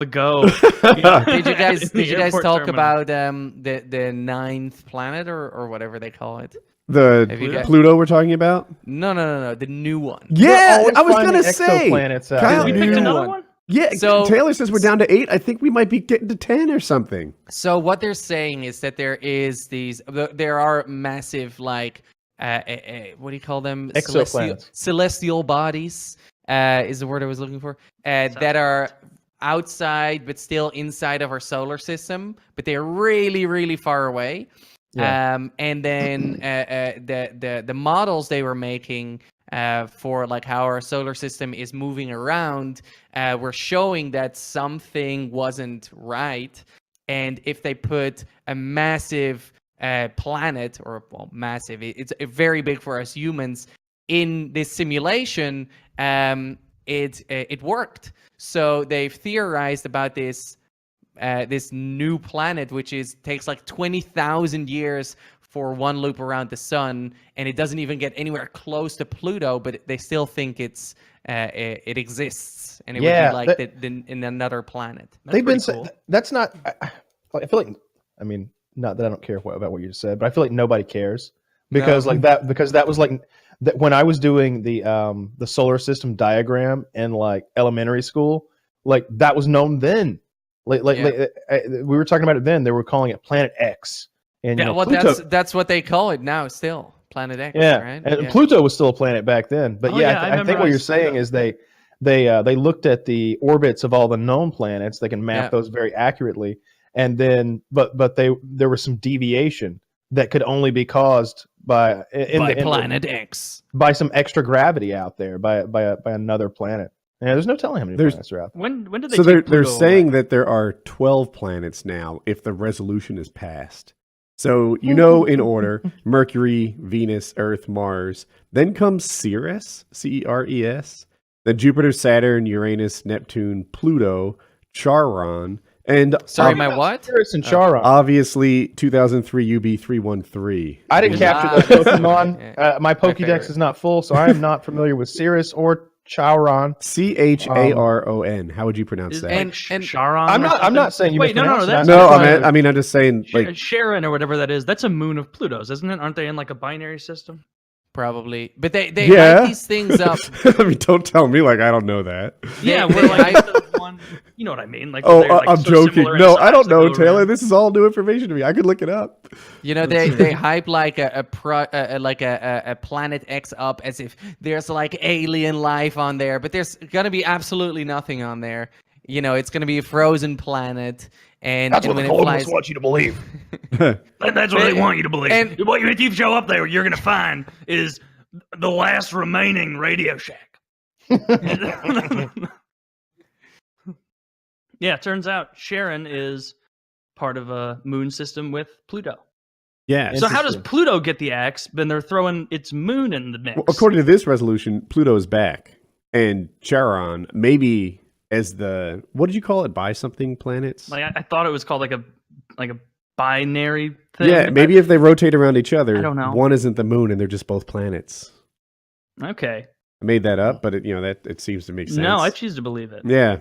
Go. Did you guys talk about the ninth planet or whatever they call it? The Pluto we're talking about? No. The new one. Yeah, I was going to say. Kyle, we picked another one? Yeah, so Taylor says we're down to 8. I think we might be getting to 10 or something. So what they're saying is that there are massive, like, what do you call them? Exoplanets. Celestial bodies is the word I was looking for, that are outside but still inside of our solar system, but they're really, really far away. Yeah. And then the models they were making for like how our solar system is moving around were showing that something wasn't right. And if they put a massive planet, or massive, it's very big for us humans, in this simulation, it worked. So they've theorized about this new planet, which takes like 20,000 years for one loop around the sun, and it doesn't even get anywhere close to Pluto, but they still think it exists, and it would be like in another planet. They've been cool. That's not. I feel like, I mean, not that I don't care about what you just said, but I feel like nobody cares because that was like that when I was doing the solar system diagram in like elementary school, like that was known then. We were talking about it then. They were calling it Planet X, and Pluto, that's what they call it now. Still, Planet X. Yeah, right? And Pluto was still a planet back then. But I think what you're saying is they looked at the orbits of all the known planets. They can map those very accurately, and then but there was some deviation that could only be caused by Planet X, by some extra gravity out there, by another planet. Yeah, there's no telling how many planets are out there. When did they? So they're saying that there are 12 planets now if the resolution is passed. So in order: Mercury, Venus, Earth, Mars. Then comes Ceres, Ceres. Then Jupiter, Saturn, Uranus, Neptune, Pluto, Charon, and sorry, my what? Ceres and Charon. Obviously, 2003 UB313. I didn't capture those Pokemon. My Pokédex is not full, so I am not familiar with Ceres or Charon. Charon. How would you pronounce that? And Charon. I'm not saying you. Wait, no. I'm just saying like Charon or whatever that is. That's a moon of Pluto's, isn't it? Aren't they in like a binary system? Probably, but they hype these things up. I mean, don't tell me like I don't know that. Yeah, we're like one. You know what I mean? Like, I'm joking. No, I don't know, Taylor. This is all new information to me. I could look it up. They hype like a Planet X up as if there's like alien life on there, but there's gonna be absolutely nothing on there. It's gonna be a frozen planet. And that's what the colonists want you to believe. That's what they want you to believe. And if you show up there, what you're going to find is the last remaining Radio Shack. Yeah, it turns out Charon is part of a moon system with Pluto. Yeah. So how does Pluto get the axe? Then they're throwing its moon in the mix. Well, according to this resolution, Pluto is back, and Charon maybe. As what did you call it? Bi something planets? Like I thought it was called like a binary thing. Yeah, maybe if they rotate around each other, I don't know. One isn't the moon and they're just both planets. Okay. I made that up, but it seems to make sense. No, I choose to believe it. Yeah.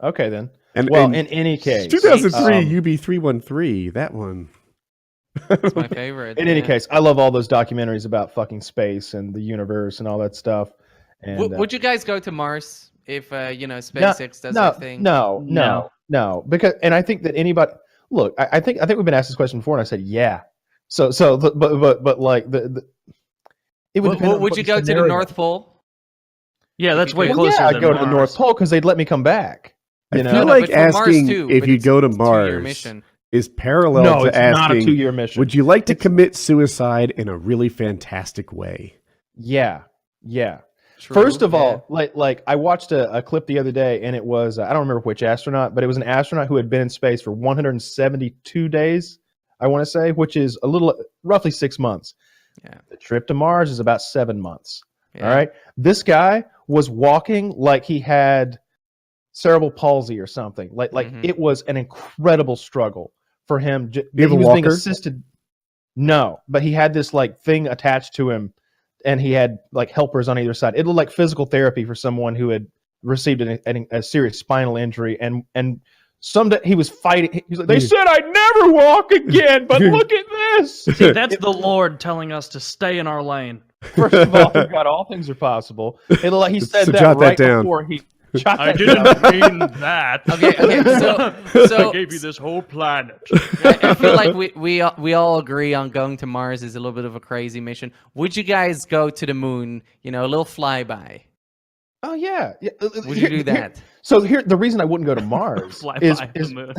Okay then. And in any case, 2003 UB313, that one. That's my favorite. In any case, I love all those documentaries about fucking space and the universe and all that stuff. And would you guys go to Mars? If SpaceX does their thing. No, because I think that anybody look. I think we've been asked this question before, and I said yeah. But like it would. Would you go to the North Pole? Yeah, that's way closer. Yeah, I'd go to the North Pole because they'd let me come back. I feel like asking if you go to Mars is parallel to asking. Not a 2-year mission. Would you like to commit suicide in a really fantastic way? Yeah. True, First of all, like I watched a clip the other day, and it was I don't remember which astronaut, but it was an astronaut who had been in space for 172 days, I want to say, which is roughly 6 months. Yeah. The trip to Mars is about 7 months. Yeah. All right. This guy was walking like he had cerebral palsy or something. Like it was an incredible struggle for him. He was being assisted. No, but he had this like thing attached to him. And he had like helpers on either side. It looked like physical therapy for someone who had received a serious spinal injury, and someday he was fighting. He's like, they said I'd never walk again, but look at this. See, that's the Lord telling us to stay in our lane. First of all, God, all things are possible. He said So that jot that right down. before he shot I that didn't down. mean that. Okay, so I gave you this whole planet. I feel like we all agree on going to Mars is a little bit of a crazy mission. Would you guys go to the moon? You know, a little flyby. Oh yeah. Would you do that? So here, the reason I wouldn't go to Mars Fly is, by is the moon.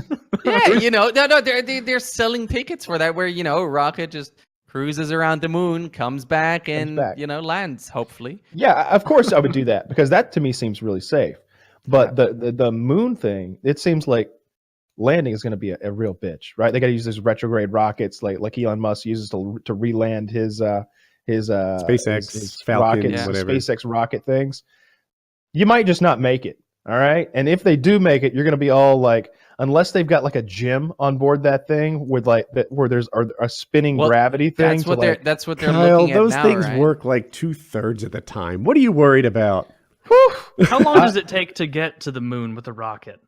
Yeah, you know, no, they're selling tickets for that. Where you know, a rocket just cruises around the moon, comes back, and you know, lands. Hopefully. yeah, of course I would do that because that to me seems really safe. But the moon thing, it seems like landing is going to be a real bitch, right? They got to use these retrograde rockets like Elon Musk uses to re-land his SpaceX, his Falcon, rockets, whatever. SpaceX rocket things. You might just not make it. All right. And if they do make it, you're going to be all like, unless they've got like a gym on board that thing with like that where there's a spinning gravity thing. That's what they're Kyle, looking at those now, things right? work like 2/3 of the time. What are you worried about? How long does it take to get to the moon with a rocket?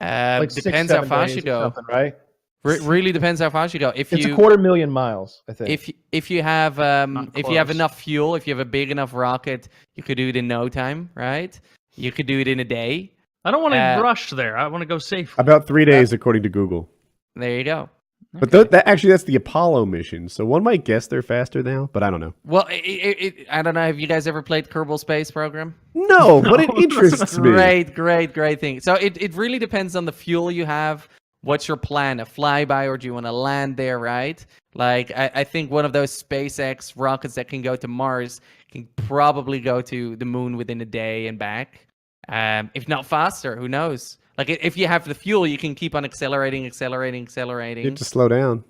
like Depends how 6-7 fast days you or go. something, right? Really depends how fast you go. If It's you 250,000 miles, I think. if you have close. enough fuel, if you have a big enough rocket, you could do it in no time, right? You could do it in a day. I don't want to rush there. I want to go safely. About 3 days, according to Google. There you go. But that's the Apollo mission. So one might guess they're faster now, but I don't know. Well, I don't know. Have you guys ever played Kerbal Space Program? No, but it interests me. Great thing. So it really depends on the fuel you have. What's your plan? A flyby, or do you want to land there, right? Like, I think one of those SpaceX rockets that can go to Mars can probably go to the moon within a day and back. If not faster, who knows? Like, if you have the fuel, you can keep on accelerating. You have to slow down.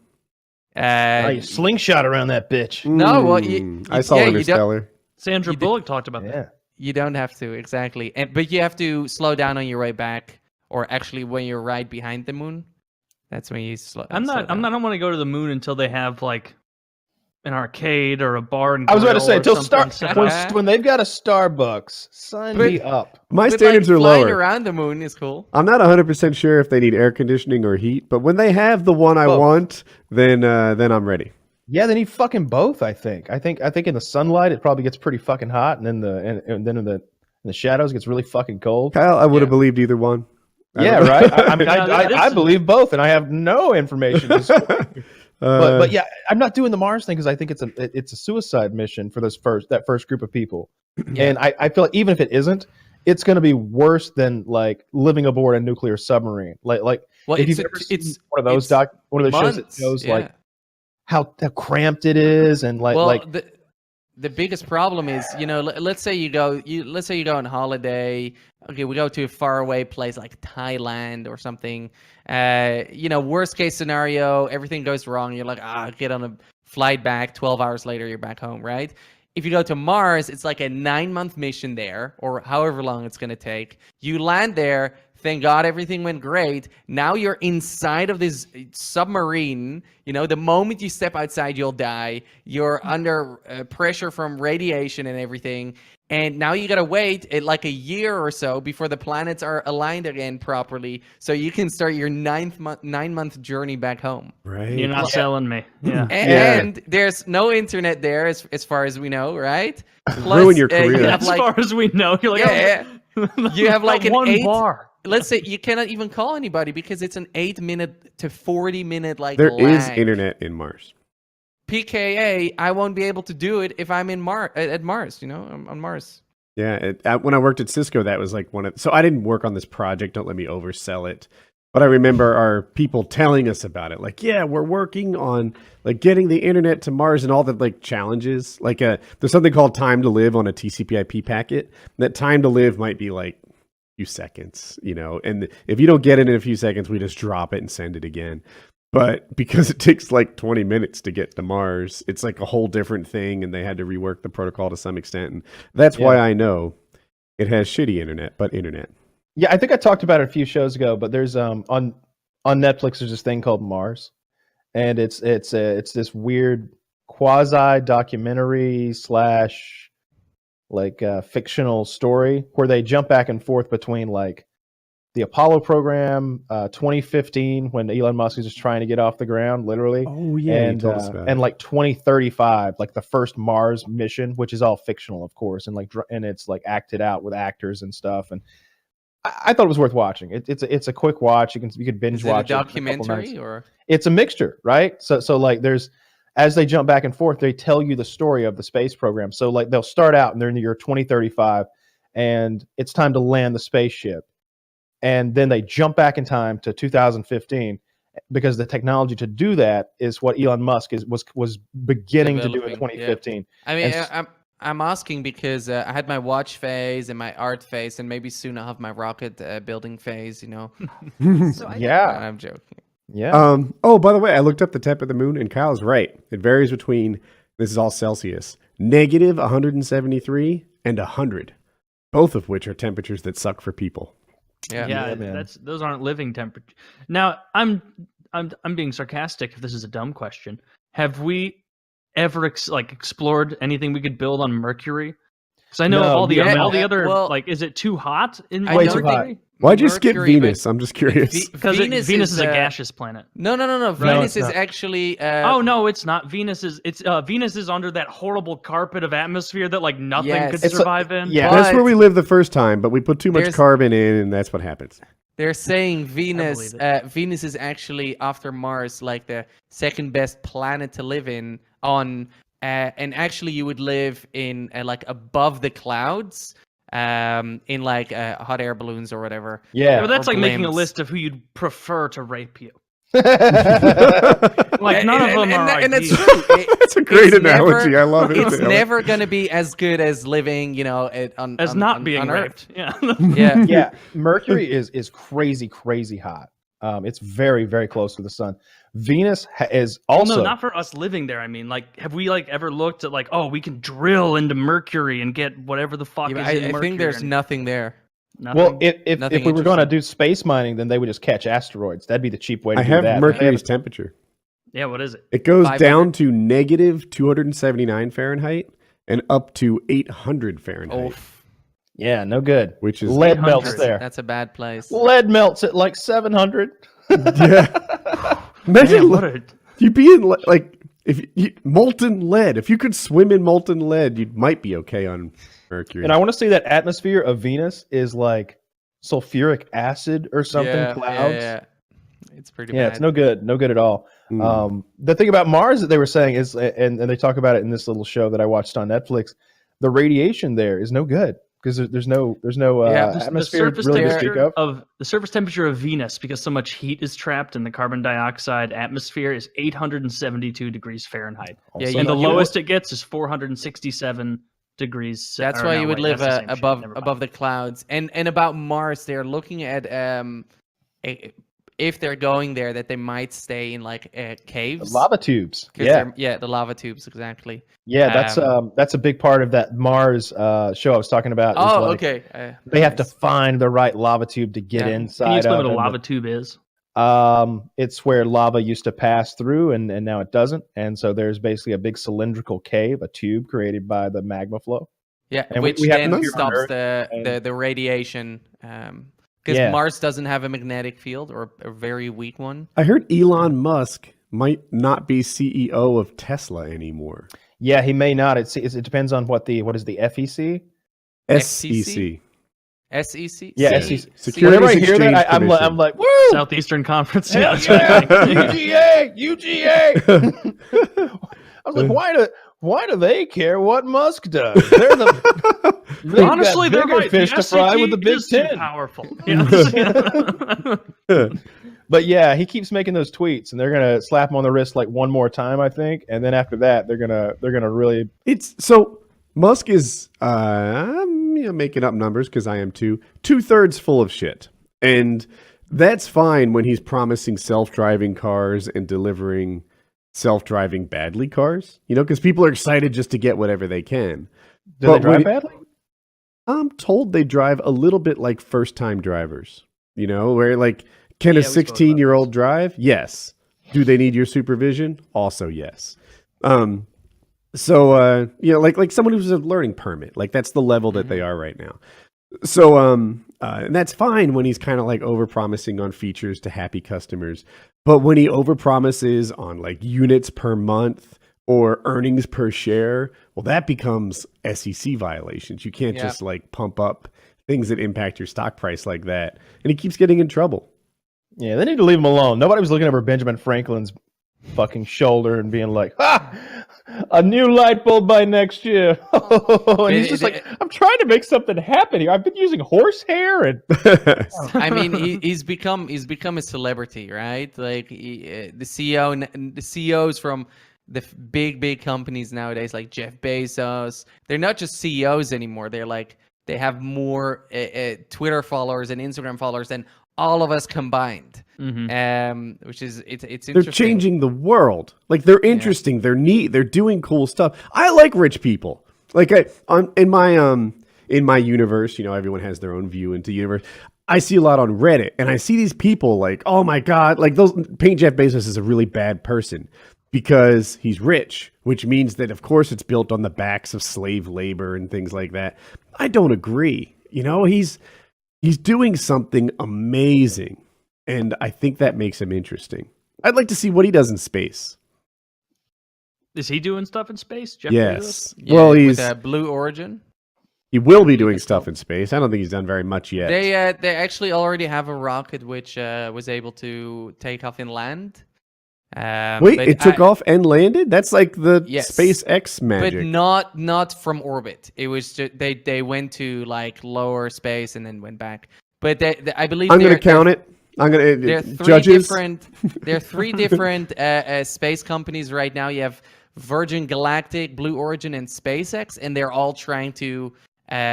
You slingshot around that bitch. No, well, I saw yeah, you don't- Interstellar. Sandra Bullock talked about that. Yeah. You don't have to, exactly. But you have to slow down on your way back, or actually when you're right behind the moon. That's when you slow. I don't want to go to the moon until they have like an arcade or a bar and I was about to grill say, or till something start set up. when they've got a Starbucks, sign me up. My But, standards like, are flying lower. around the moon is cool. I'm not 100% sure if they need air conditioning or heat, but when they have the one I Both. want, then I'm ready. Yeah, they need fucking both. I think in the sunlight it probably gets pretty fucking hot, and then in the shadows it gets really fucking cold. Kyle, I would have Yeah. believed either one. Yeah, right. I mean, Yeah, I believe both, and I have no information. To support. But yeah, I'm not doing the Mars thing because I think it's a suicide mission for that first group of people, and I feel like even if it isn't, it's going to be worse than like living aboard a nuclear submarine. Like Well, if it's you've ever seen it's one of those shows that months, shows yeah. like how cramped it is, and the biggest problem is, you know, let's say you go on holiday. Okay, we go to a faraway place like Thailand or something. You know, worst case scenario, everything goes wrong. You're like, get on a flight back. 12 hours later, you're back home, right? If you go to Mars, it's like a 9-month mission there, or however long it's going to take. You land there. Thank God everything went great. Now you're inside of this submarine. You know, the moment you step outside, you'll die. You're under pressure from radiation and everything. And now you got to wait like a year or so before the planets are aligned again properly, so you can start your 9-month journey back home. Right. You're not selling me. Yeah. And there's no internet there as far as we know, right? Ruin your career. You have As like, far as we know, you're like, you have like an one 8 bar. Let's say you cannot even call anybody because it's an 8-minute to 40-minute like There is lag. internet in Mars. PKA, I won't be able to do it if I'm in at Mars. You know, I'm on Mars. Yeah, when I worked at Cisco, that was like so I didn't work on this project. Don't let me oversell it. But I remember our people telling us about it. Like, yeah, we're working on like getting the internet to Mars and all the like challenges. Like there's something called time to live on a TCP/IP packet. That time to live might be like a few seconds, you know. And if you don't get it in a few seconds, we just drop it and send it again. But because it takes like 20 minutes to get to Mars, it's like a whole different thing, and they had to rework the protocol to some extent. And that's why I know it has shitty internet, but internet. Yeah, I think I talked about it a few shows ago, but there's on Netflix there's this thing called Mars, and it's this weird quasi documentary / fictional story where they jump back and forth between like the Apollo program, 2015 when Elon Musk is just trying to get off the ground, literally. Oh yeah, you and told us about it. and like 2035, like the first Mars mission, which is all fictional, of course, and and it's like acted out with actors and stuff. And I thought it was worth watching. It's a quick watch. You could binge Is it a watch it in a couple documentary nights. or? It's a mixture, right? So like there's as they jump back and forth, they tell you the story of the space program. So like they'll start out and they're in the year 2035, and it's time to land the spaceship. And then they jump back in time to 2015 because the technology to do that is what Elon Musk was beginning to do in Developing, 2015. I mean, And I'm asking because I had my watch phase and my art phase, and maybe soon I'll have my rocket building phase. Yeah, I'm joking. yeah. Oh, by the way, I looked up the temp of the moon, and Kyle's right. It varies between, this is all Celsius, negative 173 and 100, both of which are temperatures that suck for people. Yeah, man. Those aren't living temperatures. Now, I'm being sarcastic if this is a dumb question. Have we ever explored anything we could build on Mercury? Because I know No, all the yeah, other well, is it too hot in I Way know too hot. they- Why'd you skip Mercury, but- Venus? I'm just curious. because Venus is a uh, gaseous planet. No. No, Venus it's is not. actually. Oh no, it's not. Venus is under that horrible carpet of atmosphere that like nothing Yes. could It's survive in. yeah. That's where but- we lived the first time, but we put too much There's- carbon in, and that's what happens. They're saying Venus. believe Venus is actually after Mars, like the second best planet to live in. And actually, you would live in like above the clouds, in like hot air balloons or whatever. Yeah. But that's Or like making a blimps. list of who you'd prefer to rape you. Like, Like none of them are and that's ideal. true. That's a great It's analogy. I love it. It's never gonna be as good as living, as not being Earth. raped. Yeah. Yeah. yeah, Mercury is crazy hot. It's very, very close to the sun. Venus is also no, not for us living there. I mean, like, have we like ever looked at like, oh, we can drill into Mercury and get whatever the fuck Yeah, is but in I Mercury? think there's and nothing there. nothing? well. If Nothing we were going to interesting. do space mining, then they would just catch asteroids. That'd be the cheap way to I do have that. Mercury's temperature. yeah, what is it? It goes 500? down to negative 279 Fahrenheit and up to 800 Fahrenheit, Oh, Yeah, no good. which is Lead 800. melts there. that's a bad place. Lead melts at like 700. yeah. Imagine Man, what a you'd be in like molten lead. If you could swim in molten lead, you might be okay on Mercury. And I want to say that atmosphere of Venus is like sulfuric acid or something. Yeah, clouds. Yeah. It's pretty Yeah, bad. it's no good at all. Mm. The thing about Mars that they were saying is, and they talk about it in this little show that I watched on Netflix, the radiation there is no good because there's no Yeah, the atmosphere surface really to speak temperature of. the surface temperature of Venus, because so much heat is trapped in the carbon dioxide atmosphere, is 872 degrees Fahrenheit, Yeah, Also and the not good. lowest it gets is 467 degrees. That's or why no, you would wait, live that's the same shit. above Never above mind. the clouds. And about Mars, they're looking at if they're going there, that they might stay in like caves. Lava tubes. 'Cause Yeah, yeah, the lava tubes exactly. yeah. That's a big part of that Mars show I was talking about. is Oh, like, okay. They have to find the right lava tube to get Yeah. inside. Can you explain of, what a and lava tube is? It's where lava used to pass through, and now it doesn't. And so there's basically a big cylindrical cave, a tube created by the magma flow. Yeah, And we which have then them here on stops Earth, the radiation. Because Yeah. Mars doesn't have a magnetic field, or a very weak one. I heard Elon Musk might not be CEO of Tesla anymore. Yeah, he may not. It depends on what is the FEC? SEC. SEC. Yeah, C- SEC. Securities Whenever I hear that, Exchange I'm Commission. like, woo! Southeastern Conference. Hell that's yeah! right. UGA! I was like, why do they care what Musk does? They're they've got Honestly, they're bigger right. fish The to fry with the SEC Big is too Ten. powerful. Yes. But yeah, he keeps making those tweets, and they're gonna slap him on the wrist like one more time, I think, and then after that, they're gonna really. It's so Musk is I'm making up numbers because I am too. 2/3 full of shit, and that's fine when he's promising self-driving cars and delivering self-driving badly cars. Because people are excited just to get whatever they can. Do But they drive when- badly? I'm told they drive a little bit like first-time drivers. Where like, can Yeah, a we spoke about 16-year-old drive? Yes. Do they need your supervision? Also, yes. So, like someone who's a learning permit, like that's the level that they are right now. So, and that's fine when he's kind of like overpromising on features to happy customers. But when he overpromises on like units per month or earnings per share, well, that becomes SEC violations. You can't just like pump up things that impact your stock price like that. And he keeps getting in trouble. Yeah, they need to leave him alone. Nobody was looking over Benjamin Franklin's fucking shoulder and being like, a new light bulb by next year. And he's just like, I'm trying to make something happen here. I've been using horsehair and I mean, he's become a celebrity, right? Like the CEOs from the big companies nowadays, like Jeff Bezos, they're not just CEOs anymore. They're like, they have more Twitter followers and Instagram followers than all of us combined. Which is it's interesting. They're changing the world. Like they're interesting. They're neat. They're doing cool stuff. I like rich people. Like in my universe, you know, everyone has their own view into the universe. I see a lot on Reddit, and I see these people like, oh my god, like those paint Jeff Bezos is a really bad person because he's rich, which means that of course it's built on the backs of slave labor and things like that. I don't agree. You know, he's doing something amazing. And I think that makes him interesting. I'd like to see what he does in space. Is he doing stuff in space? Jeff yes. Bezos? Yeah, well, he's with Blue Origin. He will be doing stuff in space. I don't think he's done very much yet. They actually already have a rocket which was able to take off and land. Wait, it took off and landed? That's like the SpaceX magic. But not from orbit. It was just, they went to like lower space and then went back. But I believe I'm going to count it. I'm gonna there are three judges. three different space companies right now. You have Virgin Galactic, Blue Origin, and SpaceX, and they're all trying to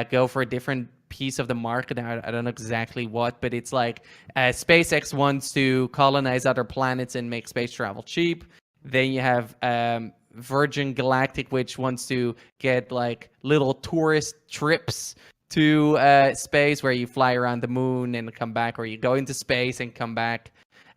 go for a different piece of the market. I don't know exactly what, but it's like SpaceX wants to colonize other planets and make space travel cheap. Then you have Virgin Galactic, which wants to get like little tourist trips to space where you fly around the moon and come back, or you go into space and come back.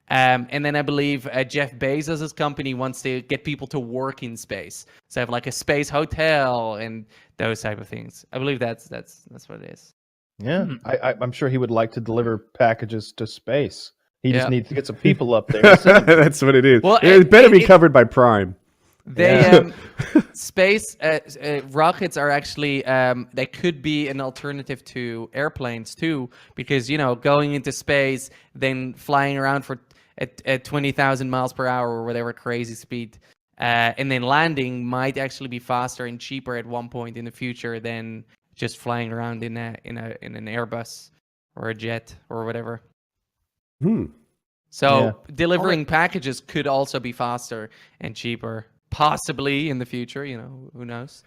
And then I believe Jeff Bezos' company wants to get people to work in space. So have like a space hotel and those type of things. I believe that's what it is. Yeah, I'm sure he would like to deliver packages to space. He just needs to get some people up there. That's what it is. Well, it better be covered by Prime. They space rockets are actually they could be an alternative to airplanes too, because you know, going into space then flying around for at 20,000 miles per hour or whatever crazy speed, and then landing might actually be faster and cheaper at one point in the future than just flying around in an Airbus or a jet or whatever. So delivering packages could also be faster and cheaper. Possibly in the future, you know, who knows?